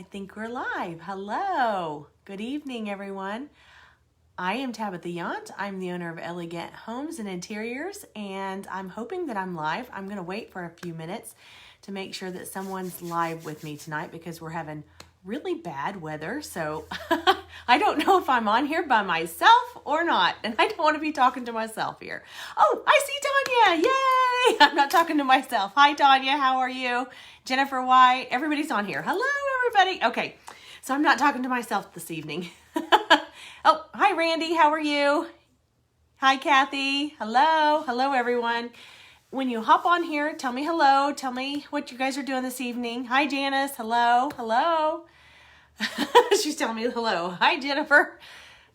I think we're live. Hello. Good evening, everyone. I am Tabitha Yount. I'm the owner of Elegant Homes and Interiors, and I'm hoping that I'm live. I'm going to wait for a few minutes to make sure that someone's live with me tonight because we're having really bad weather. So I don't know if I'm on here by myself or not, and I don't want to be talking to myself here. Oh, I see Tanya. Yay! I'm not talking to myself. Hi, Tanya. How are you? Jennifer White. Everybody's on here. Hello, everybody. Okay, so I'm not talking to myself this evening. Oh, hi, Randy. How are you? Hi, Kathy. Hello. Hello, everyone. When you hop on here, tell me hello. Tell me what you guys are doing this evening. Hi, Janice. Hello. Hello. She's telling me hello. Hi, Jennifer.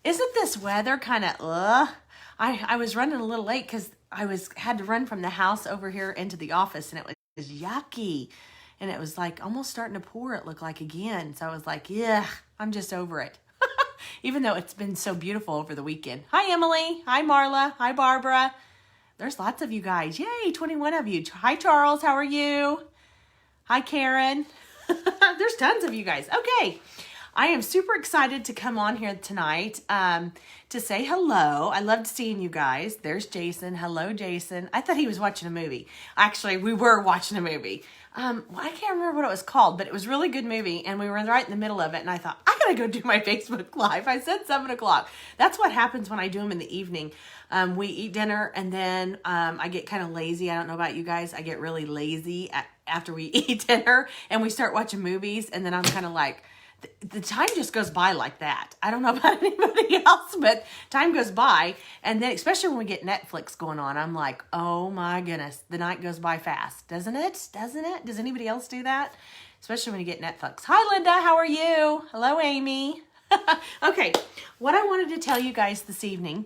Isn't this weather kind of I was running a little late because had to run from the house over here into the office, and it was yucky. And it was like almost starting to pour, it looked like, again. So I was like, yeah, I'm just over it. Even though it's been so beautiful over the weekend. Hi, Emily. Hi, Marla. Hi, Barbara. There's lots of you guys. Yay, 21 of you. Hi, Charles. How are you? Hi, Karen. There's tons of you guys. Okay. I am super excited to come on here tonight to say hello. I loved seeing you guys. There's Jason. Hello, Jason. I thought he was watching a movie. Actually, we were watching a movie. Well, I can't remember what it was called, but it was a really good movie, and we were right in the middle of it, and I thought, I gotta go do my Facebook Live. I said 7 o'clock. That's what happens when I do them in the evening. We eat dinner, and then I get kind of lazy. I don't know about you guys. I get really lazy after we eat dinner, and we start watching movies, and then I'm kind of like, the time just goes by like that. I don't know about anybody else, but time goes by. And then especially when we get Netflix going on, I'm like, oh my goodness, the night goes by fast. Doesn't it? Doesn't it? Does anybody else do that? Especially when you get Netflix. Hi, Linda. How are you? Hello, Amy. Okay. What I wanted to tell you guys this evening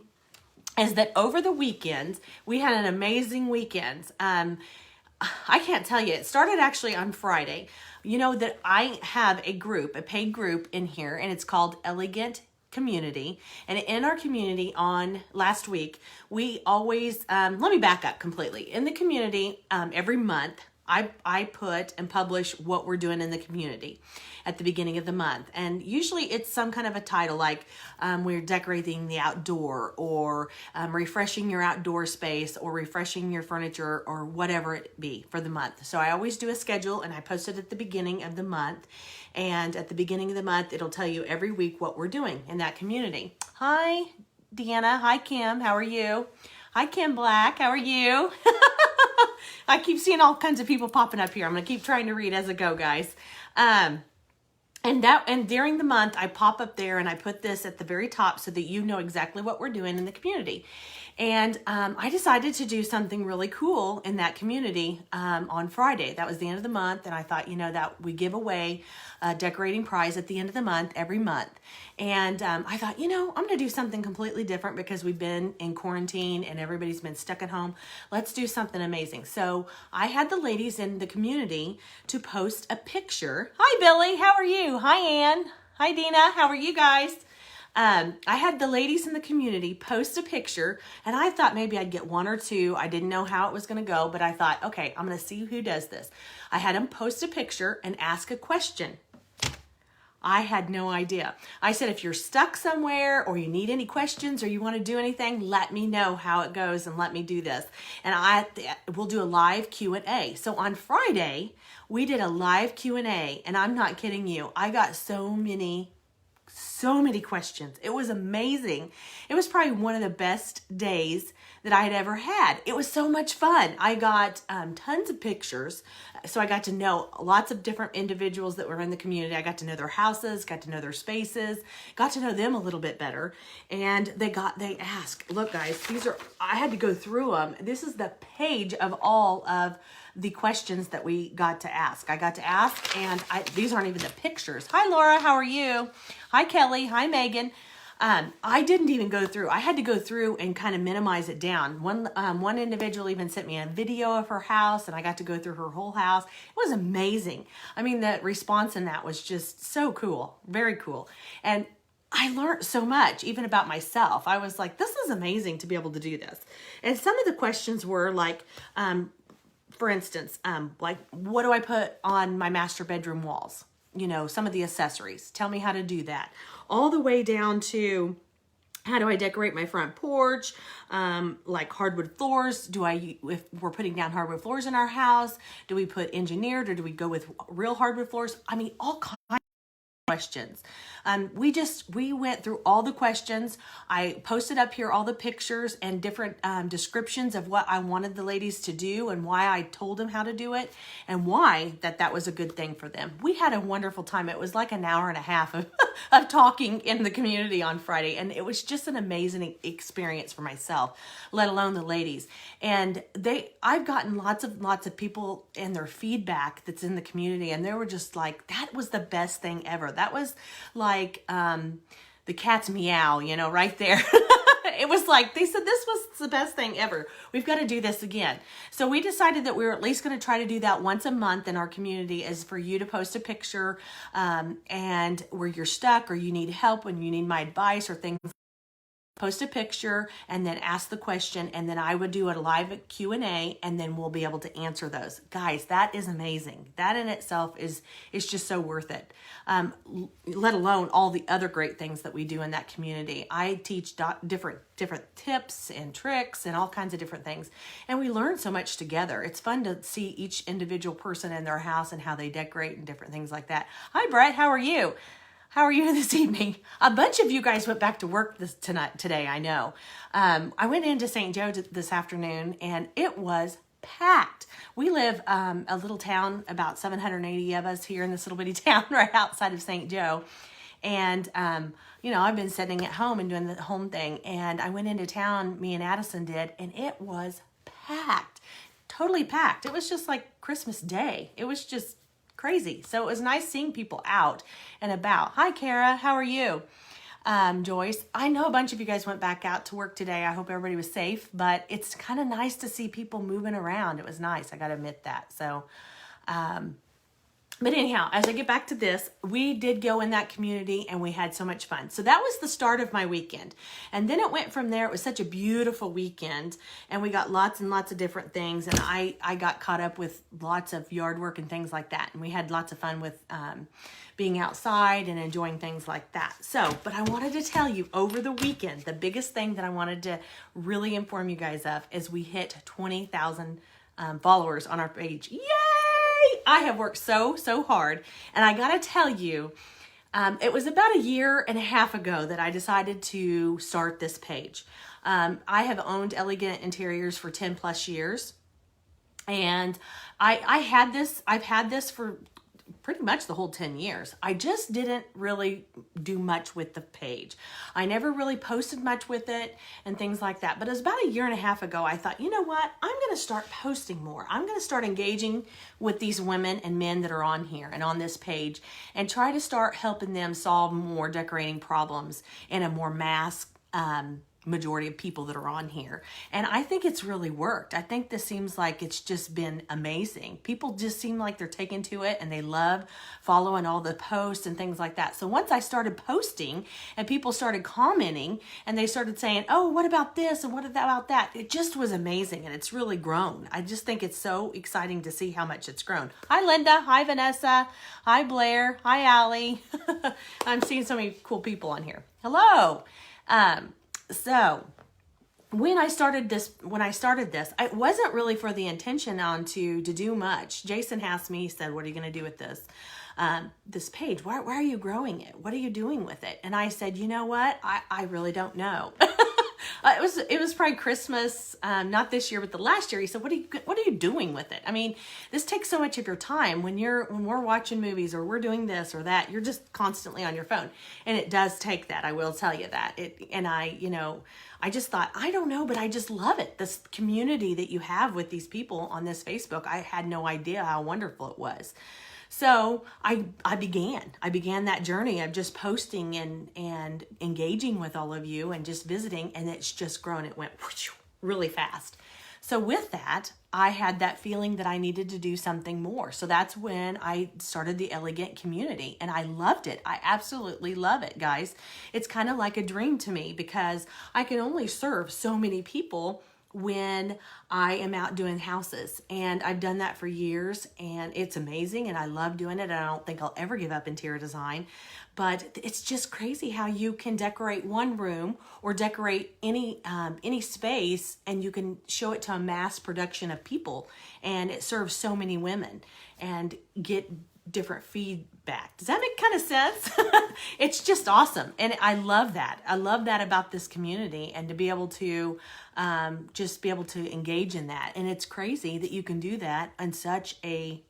is that over the weekend, we had an amazing weekend. I can't tell you. It started actually on Friday. You know that I have a group, a paid group in here, and it's called Elegant Community. And in our community on last week, we always, let me back up completely. In the community, every month, I put and publish what we're doing in the community at the beginning of the month. And usually it's some kind of a title like we're decorating the outdoor, or refreshing your outdoor space, or refreshing your furniture, or whatever it be for the month. So I always do a schedule, and I post it at the beginning of the month. And at the beginning of the month, it'll tell you every week what we're doing in that community. Hi, Deanna. Hi, Kim. How are you? Hi, Kim Black. How are you? I keep seeing all kinds of people popping up here. I'm going to keep trying to read as I go, guys. And during the month, I pop up there and I put this at the very top so that you know exactly what we're doing in the community. And I decided to do something really cool in that community on Friday. That was the end of the month, and I thought, that we give away a decorating prize at the end of the month every month. And I thought, I'm going to do something completely different because we've been in quarantine and everybody's been stuck at home. Let's do something amazing. So I had the ladies in the community to post a picture. Hi, Billy. How are you? Hi, Ann. Hi, Dina. How are you guys? I had the ladies in the community post a picture, and I thought maybe I'd get 1 or 2. I didn't know how it was going to go, but I thought, okay, I'm going to see who does this. I had them post a picture and ask a question. I had no idea. I said, if you're stuck somewhere or you need any questions or you want to do anything, let me know how it goes and let me do this. And we'll do a live Q&A. So on Friday, we did a live Q&A, and I'm not kidding you. I got so many questions. It was amazing. It was probably one of the best days that I had ever had. It was so much fun. I got tons of pictures. So I got to know lots of different individuals that were in the community. I got to know their houses, got to know their spaces, got to know them a little bit better. And they asked, look guys, I had to go through them. This is the page of all of the questions that we got to ask. I got to ask, and these aren't even the pictures. Hi, Laura. How are you? Hi, Kelly. Hi, Megan. I didn't even go through. I had to go through and kind of minimize it down. One individual even sent me a video of her house, and I got to go through her whole house. It was amazing. I mean, the response in that was just so cool. Very cool. And I learned so much, even about myself. I was like, this is amazing to be able to do this. And some of the questions were like, for instance, like, what do I put on my master bedroom walls? some of the accessories. Tell me how to do that. All the way down to how do I decorate my front porch? Like hardwood floors. If we're putting down hardwood floors in our house, do we put engineered or do we go with real hardwood floors? I mean, all kinds of questions. We went through all the questions. I posted up here all the pictures and different descriptions of what I wanted the ladies to do and why I told them how to do it and why that was a good thing for them. We had a wonderful time. It was like an hour and a half of, of talking in the community on Friday, and it was just an amazing experience for myself, let alone the ladies. And I've gotten lots of people and their feedback that's in the community, and they were just like, that was the best thing ever. That was like the cat's meow, right there. It was like, they said this was the best thing ever. We've got to do this again. So we decided that we were at least going to try to do that once a month in our community, is for you to post a picture and where you're stuck or you need help, when you need my advice or things. Post a picture and then ask the question, and then I would do a live Q&A, and then we'll be able to answer those. Guys, that is amazing. That in itself is just so worth it. Let alone all the other great things that we do in that community. I teach different tips and tricks and all kinds of different things, and we learn so much together. It's fun to see each individual person in their house and how they decorate and different things like that. Hi, Brett. How are you? How are you this evening? A bunch of you guys went back to work today, I know. I went into St. Joe this afternoon, and it was packed. We live a little town, about 780 of us here in this little bitty town right outside of St. Joe. And, I've been sitting at home and doing the home thing, and I went into town, me and Addison did, and it was packed, totally packed. It was just like Christmas Day. It was just crazy. So it was nice seeing people out and about. Hi, Kara. How are you? Joyce, I know a bunch of you guys went back out to work today. I hope everybody was safe, but it's kind of nice to see people moving around. It was nice. I got to admit that. So, but anyhow, as I get back to this, we did go in that community and we had so much fun. So that was the start of my weekend. And then it went from there. It was such a beautiful weekend, and we got lots and lots of different things. And I got caught up with lots of yard work and things like that. And we had lots of fun with being outside and enjoying things like that. So, but I wanted to tell you, over the weekend, the biggest thing that I wanted to really inform you guys of is we hit 20,000 followers on our page. Yay! I have worked so hard, and I gotta tell you, it was about a year and a half ago that I decided to start this page. I have owned Elegant Interiors for 10 plus years, and I've had this for pretty much the whole 10 years. I just didn't really do much with the page. I never really posted much with it and things like that. But it was about a year and a half ago, I thought, you know what? I'm going to start posting more. I'm going to start engaging with these women and men that are on here and on this page, and try to start helping them solve more decorating problems in a more mass majority of people that are on here. And I think it's really worked. I think this seems like it's just been amazing. People just seem like they're taken to it, and they love following all the posts and things like that. So once I started posting and people started commenting and they started saying, oh, what about this and what about that? It just was amazing, and it's really grown. I just think it's so exciting to see how much it's grown. Hi, Linda. Hi, Vanessa. Hi, Blair. Hi, Allie. I'm seeing so many cool people on here. Hello. So when I started this, it wasn't really for the intention to do much. Jason asked me, he said, what are you going to do with this page? Why are you growing it? What are you doing with it? And I said, you know what? I really don't know. It was probably Christmas, not this year, but the last year. He said, what are you doing with it? I mean, this takes so much of your time when we're watching movies or we're doing this or that. You're just constantly on your phone, and it does take that. I will tell you that. I just thought, I don't know, but I just love it. This community that you have with these people on this Facebook, I had no idea how wonderful it was. So I began that journey of just posting and engaging with all of you and just visiting, and it's just grown. It went really fast. So with that, I had that feeling that I needed to do something more. So that's when I started the Elegant community, and I loved it. I absolutely love it, guys. It's kind of like a dream to me, because I can only serve so many people when I am out doing houses. And I've done that for years, and it's amazing, and I love doing it. And I don't think I'll ever give up interior design. But it's just crazy how you can decorate one room or decorate any space, and you can show it to a mass production of people, and it serves so many women and get different feedback. Does that make kind of sense? It's just awesome. And I love that. I love that about this community, and to be able to just be able to engage in that. And it's crazy that you can do that in such a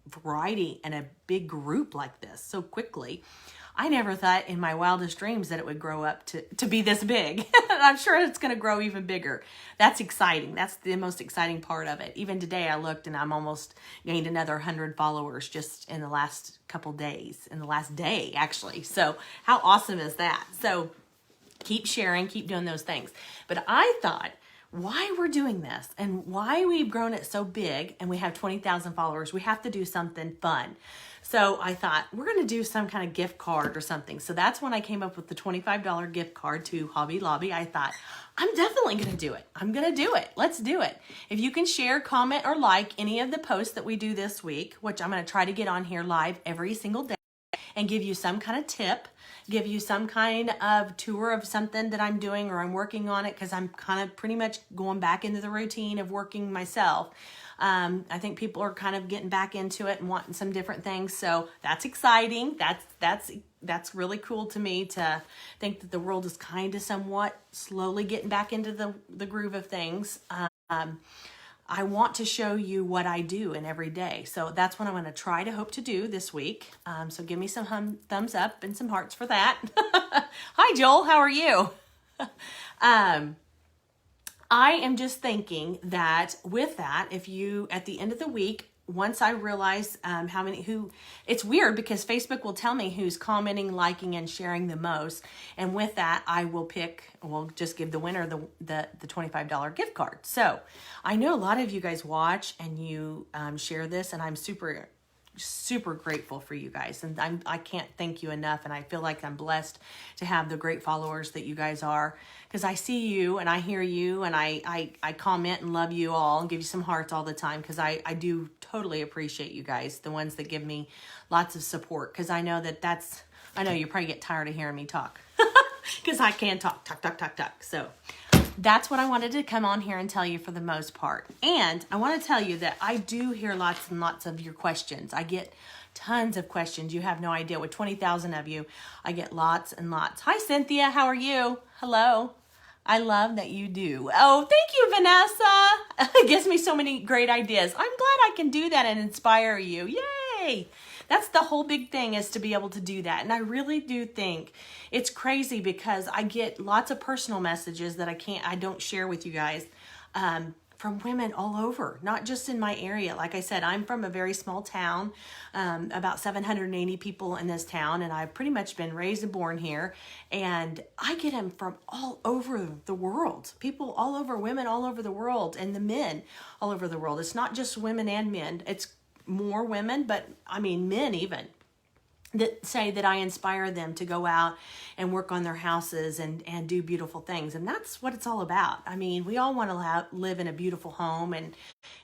variety and a big group like this so quickly. I never thought in my wildest dreams that it would grow up to be this big. I'm sure it's going to grow even bigger. That's exciting. That's the most exciting part of it. Even today I looked and I'm almost gained another 100 followers just in the last couple days, in the last day actually. So how awesome is that? So keep sharing, keep doing those things. But I thought, why we're doing this and why we've grown it so big and we have 20,000 followers, we have to do something fun. So I thought, we're going to do some kind of gift card or something. So that's when I came up with the $25 gift card to Hobby Lobby. I thought, I'm definitely going to do it. I'm going to do it. Let's do it. If you can share, comment, or like any of the posts that we do this week, which I'm going to try to get on here live every single day and give you some kind of tip, give you some kind of tour of something that I'm doing or I'm working on it, because I'm kind of pretty much going back into the routine of working myself. I think people are kind of getting back into it and wanting some different things. So that's exciting. That's really cool to me to think that the world is kind of somewhat slowly getting back into the groove of things. I want to show you what I do in every day. So that's what I'm going to try to hope to do this week. So give me some thumbs up and some hearts for that. Hi, Joel. How are you? I am just thinking that with that, if you, at the end of the week, once I realize it's weird because Facebook will tell me who's commenting, liking, and sharing the most. And with that, I will just give the winner the $25 gift card. So I know a lot of you guys watch and you share this, and I'm super grateful for you guys, and I can't thank you enough. And I feel like I'm blessed to have the great followers that you guys are, because I see you and I hear you, and I comment and love you all and give you some hearts all the time, because I do totally appreciate you guys, the ones that give me lots of support, because I know I know you probably get tired of hearing me talk because I can talk. So that's what I wanted to come on here and tell you for the most part. And I want to tell you that I do hear lots and lots of your questions. I get tons of questions. You have no idea. With 20,000 of you, I get lots and lots. Hi, Cynthia. How are you? Hello. I love that you do. Oh, thank you, Vanessa. It gives me so many great ideas. I'm glad I can do that and inspire you. Yay. That's the whole big thing, is to be able to do that. And I really do think it's crazy, because I get lots of personal messages that I don't share with you guys from women all over, not just in my area. Like I said, I'm from a very small town, about 780 people in this town, and I've pretty much been raised and born here. And I get them from all over the world, people all over, women all over the world, and the men all over the world. It's not just women and men. It's more women, but I mean men even, that say that I inspire them to go out and work on their houses and do beautiful things. And that's what it's all about. I mean, we all want to live in a beautiful home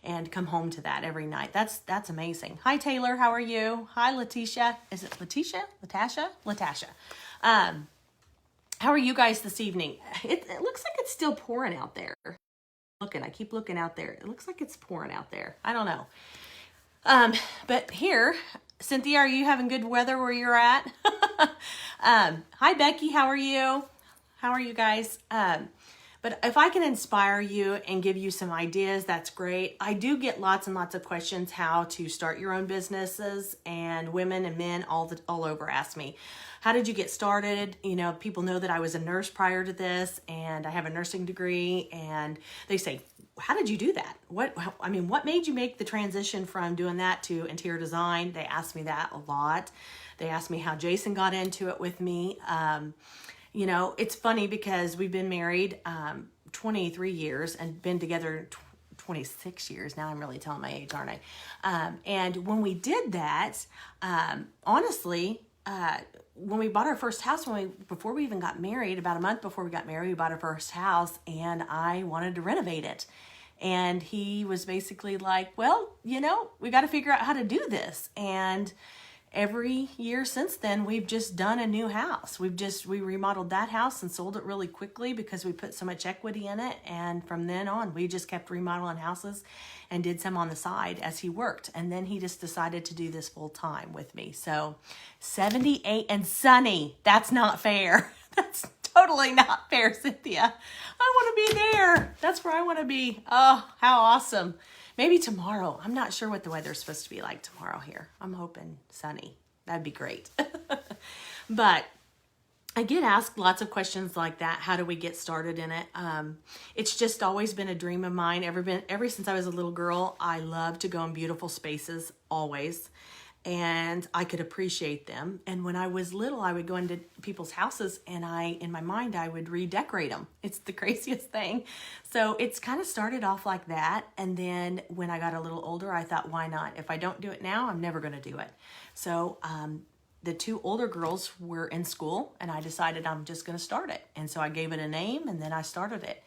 and come home to that every night. That's amazing. Hi, Taylor. How are you? Hi, Letitia. Is it Letitia? Latasha. How are you guys this evening? It looks like it's still pouring out there. I keep looking out there. It looks like it's pouring out there. I don't know. But here, Cynthia, are you having good weather where you're at? Hi, Becky. How are you? How are you guys? But if I can inspire you and give you some ideas, that's great. I do get lots and lots of questions how to start your own businesses, and women and men all over ask me, how did you get started? You know, people know that I was a nurse prior to this, and I have a nursing degree, and they say, how did you do that? What made you make the transition from doing that to interior design? They ask me that a lot. They ask me how Jason got into it with me. You know, it's funny because we've been married 23 years and been together 26 years. Now I'm really telling my age, aren't I? And when we did that, honestly, when we bought our first house, before we even got married, about a month before we got married, we bought our first house, and I wanted to renovate it. And he was basically like, well, we got to figure out how to do this. And every year since then, we've just done a new house. We remodeled that house and sold it really quickly because we put so much equity in it. And from then on, we just kept remodeling houses and did some on the side as he worked. And then he just decided to do this full time with me. So 78 and sunny, that's not fair. That's totally not fair, Cynthia. I want to be there. That's where I want to be. Oh, how awesome. Maybe tomorrow. I'm not sure what the weather's supposed to be like tomorrow here. I'm hoping sunny. That'd be great. But I get asked lots of questions like that. How do we get started in it? It's just always been a dream of mine. Ever since I was a little girl, I love to go in beautiful spaces, always. And I could appreciate them. And when I was little, I would go into people's houses and in my mind, I would redecorate them. It's the craziest thing. So it's kind of started off like that. And then when I got a little older, I thought, why not? If I don't do it now, I'm never going to do it. So the two older girls were in school and I decided I'm just going to start it. And so I gave it a name and then I started it.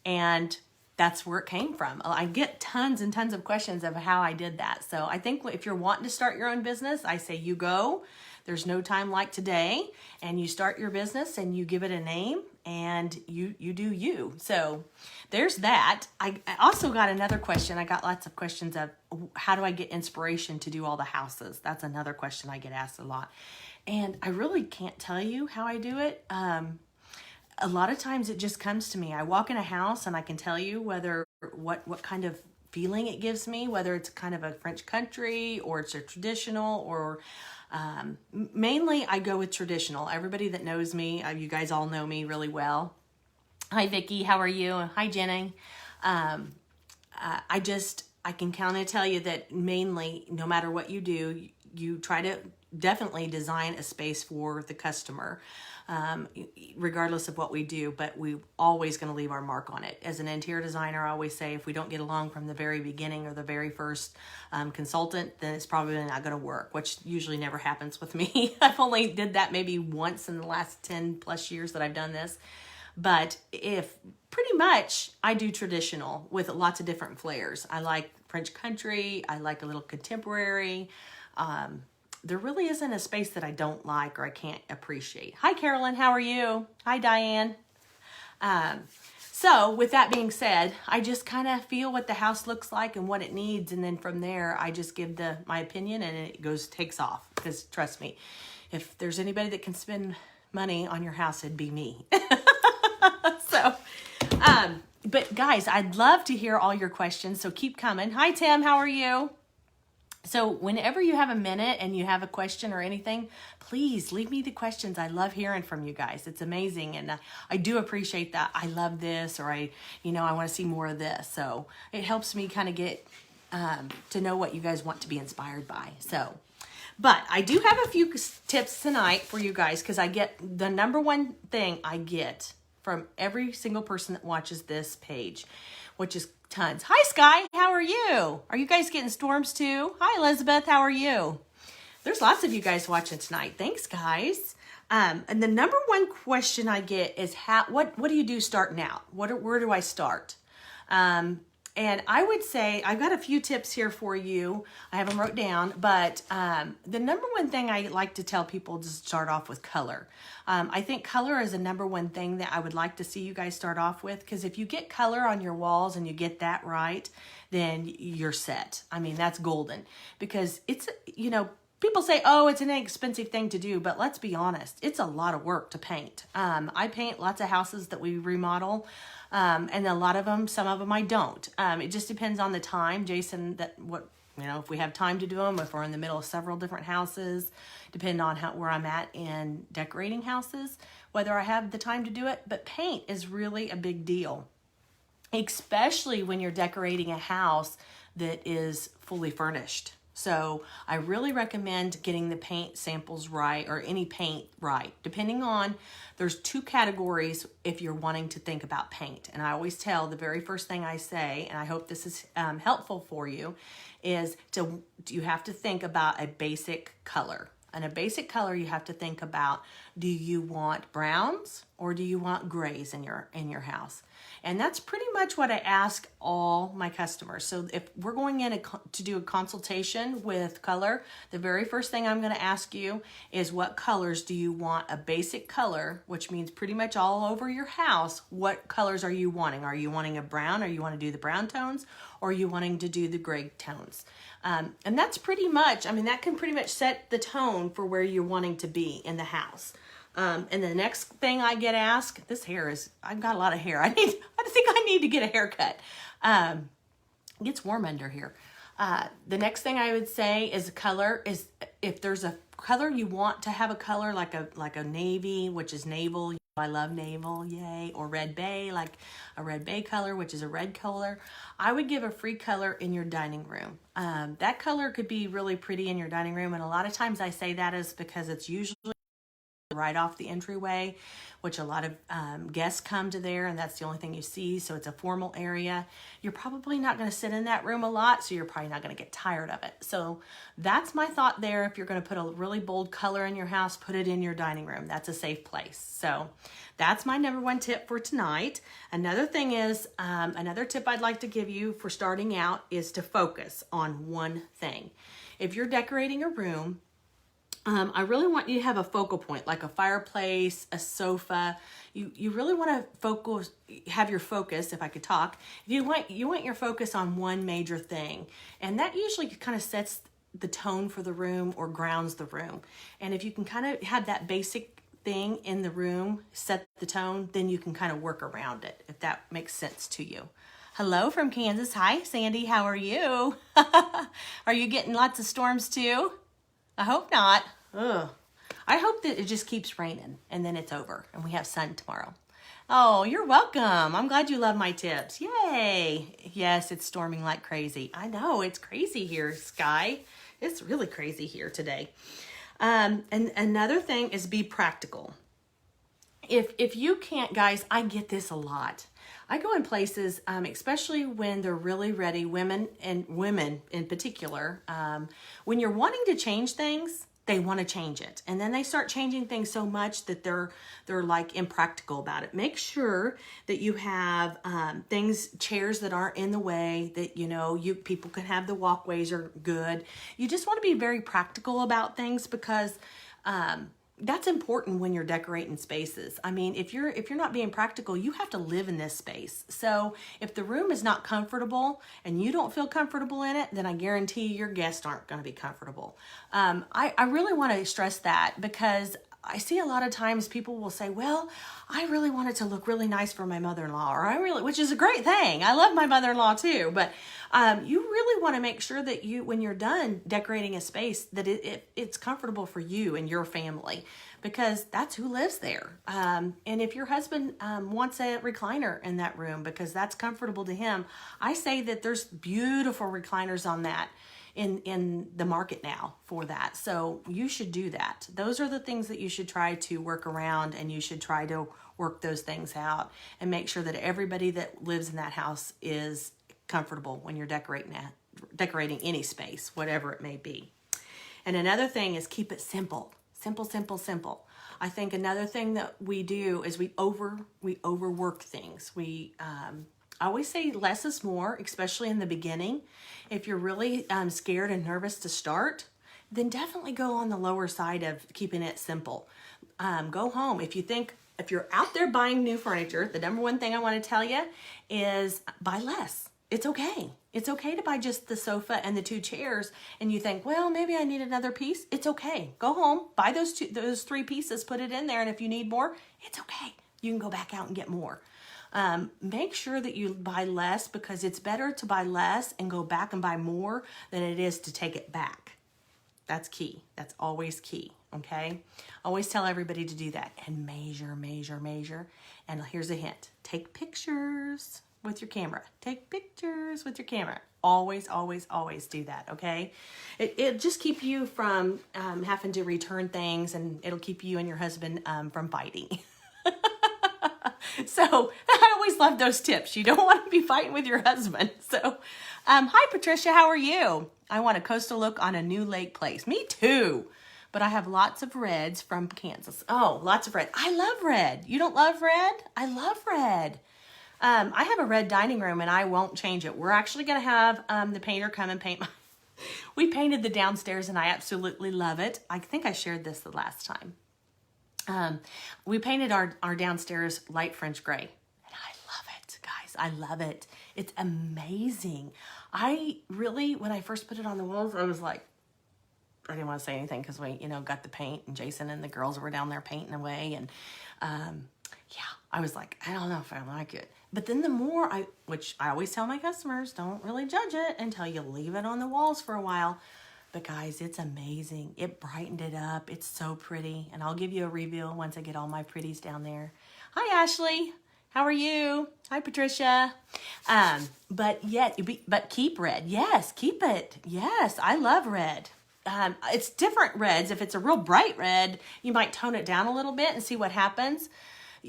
And that's where it came from. I get tons and tons of questions of how I did that. So I think if you're wanting to start your own business, I say you go. There's no time like today. And you start your business and you give it a name and you do you. So there's that. I also got another question. I got lots of questions of how do I get inspiration to do all the houses? That's another question I get asked a lot. And I really can't tell you how I do it. A lot of times it just comes to me. I walk in a house and I can tell you what kind of feeling it gives me, whether it's kind of a French country or it's a traditional or mainly I go with traditional. Everybody that knows me, you guys all know me really well. Hi, Vicki. How are you? Hi, Jenny. I can kind of tell you that mainly no matter what you do, you try to definitely design a space for the customer. Regardless of what we do, but we're always going to leave our mark on it. As an interior designer, I always say if we don't get along from the very beginning or the very first consultant, then it's probably not going to work, which usually never happens with me. I've only did that maybe once in the last 10 plus years that I've done this. But if pretty much I do traditional with lots of different flares. I like French country. I like a little contemporary. There really isn't a space that I don't like or I can't appreciate. Hi, Carolyn. How are you? Hi, Diane. So with that being said, I just kind of feel what the house looks like and what it needs. And then from there, I just give my opinion and it takes off. Because trust me, if there's anybody that can spend money on your house, it'd be me. But guys, I'd love to hear all your questions. So keep coming. Hi, Tim. How are you? So whenever you have a minute and you have a question or anything, please leave me the questions. I love hearing from you guys. It's amazing. And I do appreciate that. I love this, or I want to see more of this. So it helps me kind of get to know what you guys want to be inspired by. So, but I do have a few tips tonight for you guys because I get the number one thing I get from every single person that watches this page, which is tons. Hi, Sky. How are you? Are you guys getting storms too? Hi, Elizabeth. How are you? There's lots of you guys watching tonight. Thanks, guys. And the number one question I get is what do you do starting out? Where do I start? And I would say I've got a few tips here for you. I have them wrote down, but the number one thing I like to tell people to start off with color. I think color is the number one thing that I would like to see you guys start off with, because if you get color on your walls and you get that right, then you're set. I mean, that's golden, because it's, people say, oh, it's an inexpensive thing to do, but let's be honest, it's a lot of work to paint. I paint lots of houses that we remodel, and a lot of them, some of them I don't. It just depends on the time, Jason, if we have time to do them, if we're in the middle of several different houses, depending on where I'm at in decorating houses, whether I have the time to do it. But paint is really a big deal, especially when you're decorating a house that is fully furnished. So I really recommend getting the paint samples right, or any paint right, depending on, there's two categories if you're wanting to think about paint. And I always tell, the very first thing I say, and I hope this is helpful for you, is you have to think about a basic color. And a basic color you have to think about, do you want browns or do you want grays in your house? And that's pretty much what I ask all my customers. So if we're going in to do a consultation with color, the very first thing I'm going to ask you is what colors do you want? A basic color, which means pretty much all over your house. What colors are you wanting? Are you wanting a brown, or you want to do the brown tones, or are you wanting to do the gray tones? And that's pretty much, I mean, that can pretty much set the tone for where you're wanting to be in the house. And the next thing I get asked, I've got a lot of hair. I think I need to get a haircut. It gets warm under here. The next thing I would say is color is, if there's a color you want to have a color like a navy, which is navel. I love navel, yay. Or red bay, like a red bay color, which is a red color. I would give a free color in your dining room. That color could be really pretty in your dining room. And a lot of times I say that is because it's usually right off the entryway, which a lot of guests come to there, and that's the only thing you see. So it's a formal area. You're probably not going to sit in that room a lot, so you're probably not going to get tired of it. So that's my thought there. If you're going to put a really bold color in your house, put it in your dining room. That's a safe place. So that's my number one tip for tonight. Another thing is, another tip I'd like to give you for starting out is to focus on one thing. If you're decorating a room, I really want you to have a focal point, like a fireplace, a sofa. You really want to have your focus, if I could talk. You want your focus on one major thing. And that usually kind of sets the tone for the room or grounds the room. And if you can kind of have that basic thing in the room set the tone, then you can kind of work around it, if that makes sense to you. Hello from Kansas. Hi, Sandy. How are you? Are you getting lots of storms too? I hope not. Ugh. I hope that it just keeps raining and then it's over and we have sun tomorrow. Oh, you're welcome. I'm glad you love my tips. Yay. Yes, it's storming like crazy. I know, it's crazy here, Sky. It's really crazy here today. And another thing is be practical. If you can't, guys, I get this a lot. I go in places, especially when they're really ready, women in particular, when you're wanting to change things, they want to change it. And then they start changing things so much that they're like impractical about it. Make sure that you have chairs that aren't in the way, that people can have, the walkways are good. You just want to be very practical about things, because that's important when you're decorating spaces. I mean, if you're not being practical, you have to live in this space. So if the room is not comfortable and you don't feel comfortable in it, then I guarantee your guests aren't going to be comfortable. I really want to stress that, because I see a lot of times people will say, well, I really want it to look really nice for my mother-in-law, which is a great thing. I love my mother-in-law too, but you really want to make sure that when you're done decorating a space, that it's comfortable for you and your family, because that's who lives there. And if your husband wants a recliner in that room because that's comfortable to him, I say that there's beautiful recliners on that in the market now for that. So you should do that. Those are the things that you should try to work around, and you should try to work those things out and make sure that everybody that lives in that house is comfortable when you're decorating any space, whatever it may be. And another thing is keep it simple. Simple, simple, simple. I think another thing that we do is we overwork things. I always say less is more, especially in the beginning. If you're really scared and nervous to start, then definitely go on the lower side of keeping it simple. Go home. If you're out there buying new furniture, the number one thing I want to tell you is buy less. It's okay. It's okay to buy just the sofa and the 2 chairs, and you think, well, maybe I need another piece. It's okay. Go home, buy those 3 pieces, put it in there, and if you need more, it's okay. You can go back out and get more. Make sure that you buy less, because it's better to buy less and go back and buy more than it is to take it back. That's key. That's always key. Okay. Always tell everybody to do that, and measure, measure, measure. And here's a hint. Take pictures with your camera. Take pictures with your camera. Always, always, always do that. Okay. It'll just keep you from having to return things, and it'll keep you and your husband from fighting. So I always love those tips. You don't want to be fighting with your husband. So, hi, Patricia. How are you? I want a coastal look on a new lake place. Me too. but I have lots of reds from Kansas. Oh, lots of red. I love red. You don't love red? I love red. I have a red dining room and I won't change it. We're actually going to have the painter come and paint we painted the downstairs and I absolutely love it. I think I shared this the last time. We painted our downstairs light French gray and I love it, guys. I love it. It's amazing. I really, when I first put it on the walls, I was like, I didn't want to say anything because we, got the paint and Jason and the girls were down there painting away. And yeah, I was like, I don't know if I like it. But then the more which I always tell my customers, don't really judge it until you leave it on the walls for a while. But guys, it's amazing. It brightened it up. It's so pretty. And I'll give you a reveal once I get all my pretties down there. Hi, Ashley. How are you? Hi, Patricia. But keep red. Yes, keep it. Yes, I love red. It's different reds. If it's a real bright red, you might tone it down a little bit and see what happens.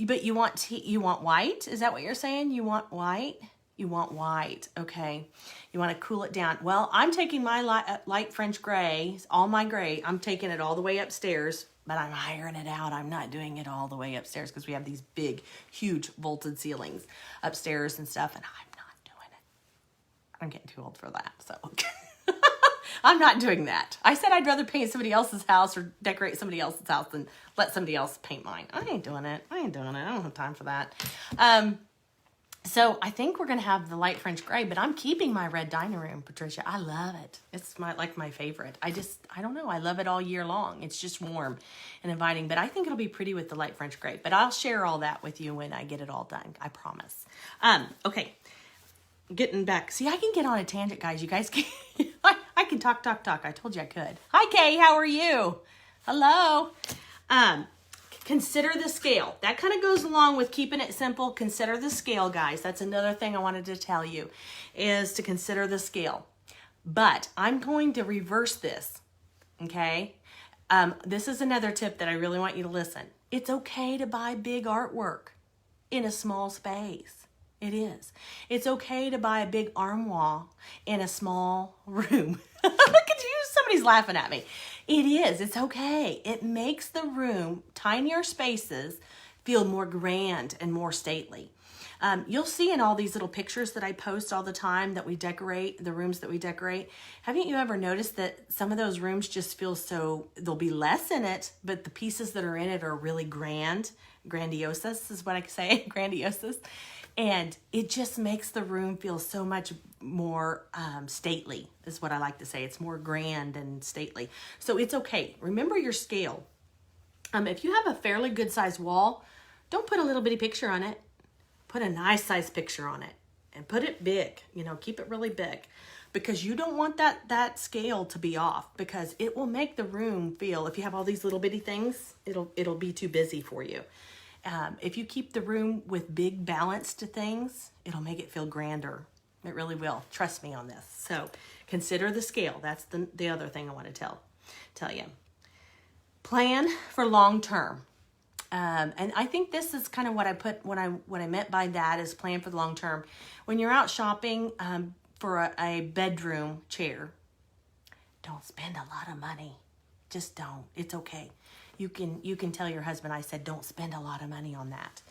But you want white? Is that what you're saying? You want white? You want white. Okay. You want to cool it down. Well, I'm taking my light French gray, all my gray. I'm taking it all the way upstairs, but I'm ironing it out. I'm not doing it all the way upstairs because we have these big, huge vaulted ceilings upstairs and stuff, and I'm not doing it. I'm getting too old for that, so I'm not doing that. I said I'd rather paint somebody else's house or decorate somebody else's house than let somebody else paint mine. I ain't doing it. I don't have time for that. So I think we're going to have the light French gray, but I'm keeping my red dining room, Patricia. I love it. It's my favorite. I don't know. I love it all year long. It's just warm and inviting, but I think it'll be pretty with the light French gray, but I'll share all that with you when I get it all done. I promise. Okay. Getting back. See, I can get on a tangent, guys. You guys can, I can talk. I told you I could. Hi, Kay. How are you? Hello. Consider the scale. That kind of goes along with keeping it simple. Consider the scale, guys. That's another thing I wanted to tell you is to consider the scale. But I'm going to reverse this, okay? This is another tip that I really want you to listen. It's okay to buy big artwork in a small space. It is. It's okay to buy a big armoire in a small room. Look at you. Somebody's laughing at me. It is. It's okay. It makes the room, tinier spaces, feel more grand and more stately. You'll see in all these little pictures that I post all the time that we decorate, the rooms that we decorate. Haven't you ever noticed that some of those rooms just feel so, there'll be less in it, but the pieces that are in it are really grandiose is what I say, grandiose. And it just makes the room feel so much more stately, is what I like to say. It's more grand and stately. So it's okay. Remember your scale. If you have a fairly good sized wall, don't put a little bitty picture on it. Put a nice size picture on it and put it big, keep it really big, because you don't want that scale to be off, because it will make the room feel, if you have all these little bitty things, it'll be too busy for you. If you keep the room with big balanced things, it'll make it feel grander. It really will. Trust me on this. So consider the scale. That's the other thing I want to tell you. Plan for long term. And I think this is kind of what I meant by that is plan for the long term. When you're out shopping for a bedroom chair, don't spend a lot of money. Just don't. It's okay. You can tell your husband, I said, don't spend a lot of money on that.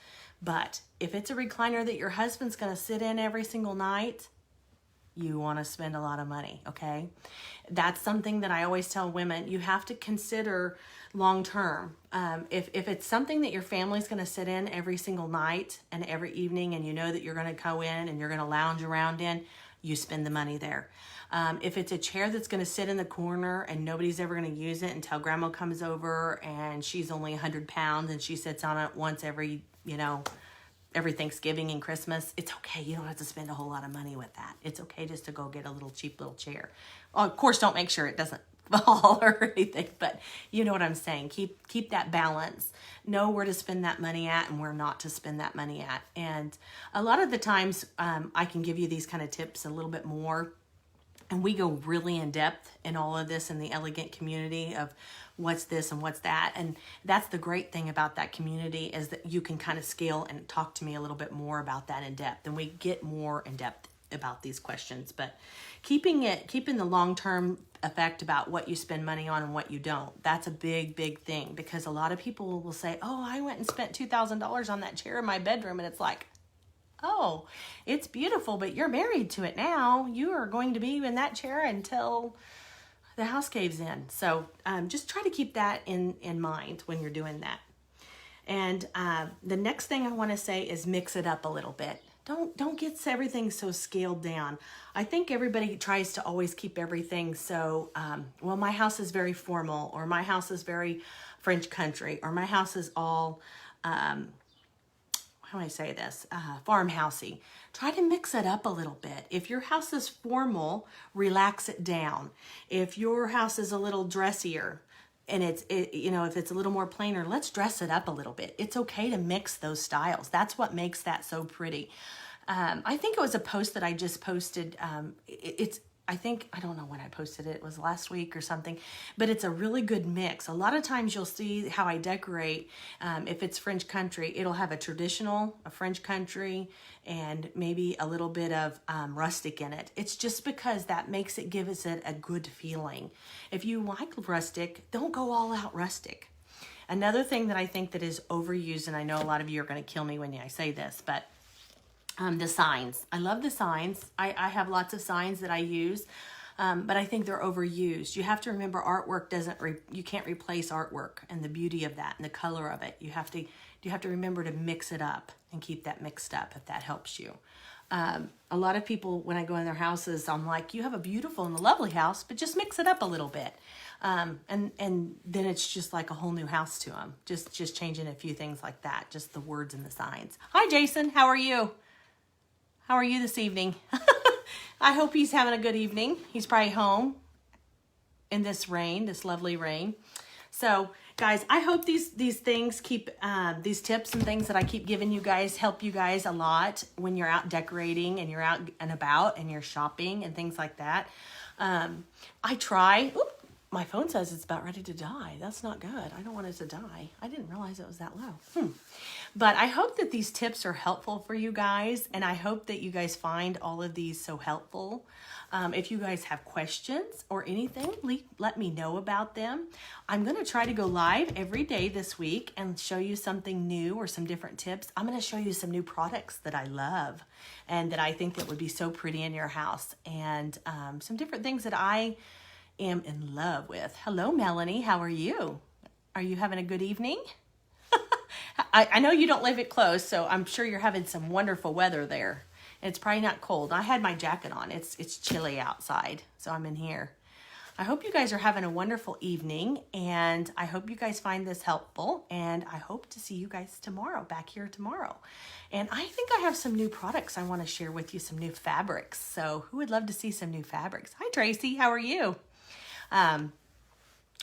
But if it's a recliner that your husband's going to sit in every single night, you want to spend a lot of money, okay? That's something that I always tell women. You have to consider long term. If it's something that your family's going to sit in every single night and every evening, and you know that you're going to go in and you're going to lounge around in, you spend the money there. If it's a chair that's going to sit in the corner and nobody's ever going to use it until grandma comes over and she's only 100 pounds and she sits on it once every Thanksgiving and Christmas, it's okay. You don't have to spend a whole lot of money with that. It's okay just to go get a little cheap little chair. Well, of course, don't make sure it doesn't fall or anything, but you know what I'm saying. Keep that balance. Know where to spend that money at and where not to spend that money at. And a lot of the times I can give you these kind of tips a little bit more. And we go really in depth in all of this in the Elegant community of what's this and what's that. And that's the great thing about that community is that you can kind of scale and talk to me a little bit more about that in depth. And we get more in depth about these questions. But keeping the long-term effect about what you spend money on and what you don't. That's a big, big thing, because a lot of people will say, oh, I went and spent $2,000 on that chair in my bedroom. And it's like, oh, it's beautiful, but you're married to it now. You are going to be in that chair until the house caves in. So just try to keep that in mind when you're doing that. And the next thing I want to say is mix it up a little bit. Don't get everything so scaled down. I think everybody tries to always keep everything so, well, my house is very formal, or my house is very French country, or my house is all, how do I say this, farmhousey. Try to mix it up a little bit. If your house is formal, relax it down. If your house is a little dressier, and you know, if it's a little more plainer, let's dress it up a little bit. It's okay to mix those styles. That's what makes that so pretty. I think it was a post that I just posted. I don't know when I posted it. It was last week or something, but it's a really good mix. A lot of times you'll see how I decorate. If it's French country, it'll have a traditional, a French country, and maybe a little bit of rustic in it. It's just because that makes it, give us a good feeling. If you like rustic, don't go all out rustic. Another thing that I think that is overused, and I know a lot of you are going to kill me when I say this, but the signs. I love the signs. I have lots of signs that I use, but I think they're overused. You have to remember, artwork you can't replace artwork and the beauty of that and the color of it. You have to remember to mix it up and keep that mixed up, if that helps you. A lot of people, when I go in their houses, I'm like, you have a beautiful and a lovely house, but just mix it up a little bit. And then it's just like a whole new house to them. Just changing a few things like that, just the words and the signs. Hi, Jason. How are you? How are you this evening? I hope he's having a good evening. He's probably home in this rain, this lovely rain. So, guys, I hope these things keep, these tips and things that I keep giving you guys help you guys a lot when you're out decorating and you're out and about and you're shopping and things like that. I try. My phone says it's about ready to die. That's not good. I don't want it to die. I didn't realize it was that low. But I hope that these tips are helpful for you guys, and I hope that you guys find all of these so helpful. If you guys have questions or anything, let me know about them. I'm going to try to go live every day this week and show you something new or some different tips. I'm going to show you some new products that I love and that I think that would be so pretty in your house, and some different things that I am in love with. Hello, Melanie. How are you? Are you having a good evening? I know you don't live it close, so I'm sure you're having some wonderful weather there. It's probably not cold. I had my jacket on. It's chilly outside, so I'm in here. I hope you guys are having a wonderful evening, and I hope you guys find this helpful, and I hope to see you guys tomorrow, back here tomorrow. And I think I have some new products I want to share with you, some new fabrics. So who would love to see some new fabrics? Hi, Tracy. How are you?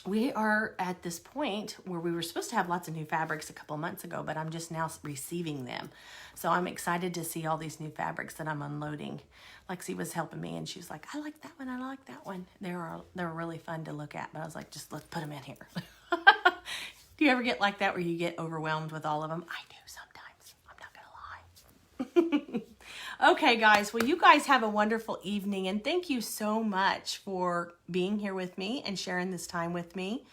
We are at this point where we were supposed to have lots of new fabrics a couple months ago, but I'm just now receiving them. So I'm excited to see all these new fabrics that I'm unloading. Lexi was helping me, and she was like, I like that one, I like that one. They were really fun to look at, but I was like, just let's put them in here. Do you ever get like that where you get overwhelmed with all of them? I do sometimes. I'm not gonna lie. Okay, guys. Well, you guys have a wonderful evening, and thank you so much for being here with me and sharing this time with me.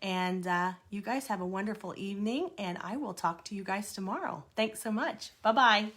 And you guys have a wonderful evening, and I will talk to you guys tomorrow. Thanks so much. Bye-bye.